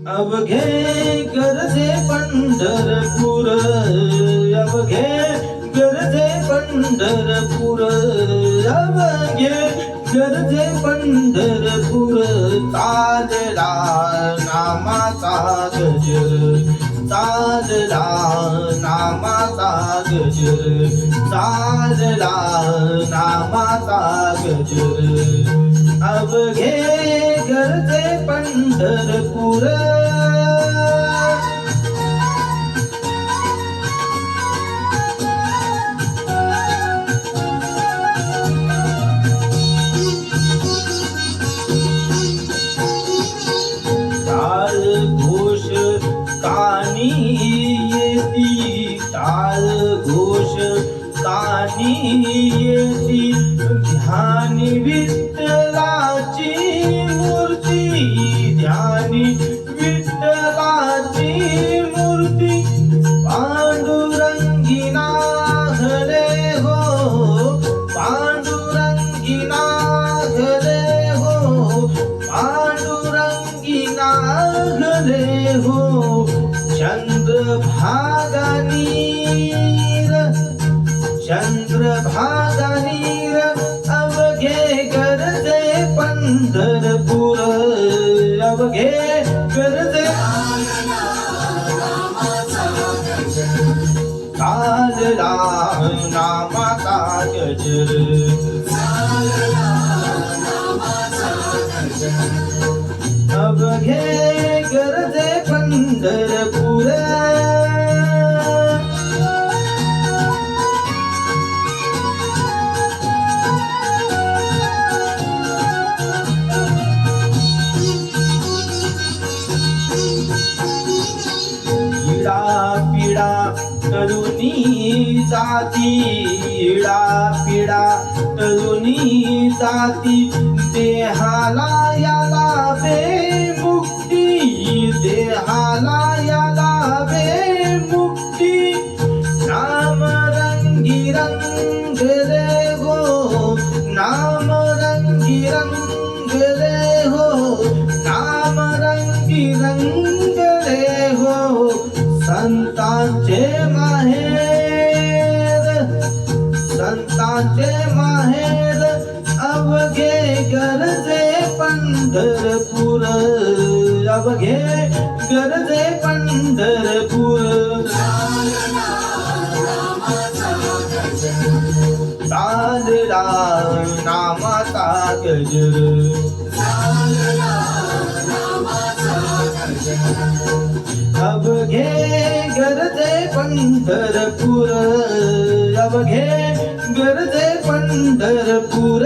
अवघे गरजे पंढरपूर, अवघे गरजे पंढरपूर, अवघे गरजे पंढरपूर. चालला नामाचा गजर, चालला नामाचा गजर, चालला नामाचा गजर. अवघे गरजे पंढरपूर. टाळ घोष कानी येती, टाळ घोष कानी येती. ध्यानी विठ्ठलाची मूर्ती, ध्यानी विठ्ठलाची मूर्ती. पांडुरंगी नागले हो, पांडुरंगी नागले हो, पांडुरंगी नागले हो. चंद्रभागा नीर, चंद्रभागा नीर. अवघे गरजे पंढरपूर, अवघे गरजे. चालला नामाचा गजर, अवघे गरजे पंढरपूर. पिडा तरुणी जाती, इडा पिडा तरुणी जाती. देहाला याला बेमुक्ती, देहाला याला बेमुक्ती. नाम रंगी रंगले हो, नाम रंगी रंगले हो, नाम रंगी रंगले हो. संतांचे माहेर, संतांचे माहेर. अवघे गरजे पंढरपूर, अवघे गरजे पंढरपूर. चालला नामाचा गजर, अवघे गरजे पंढरपूर, अवघे गरजे पंढरपूर.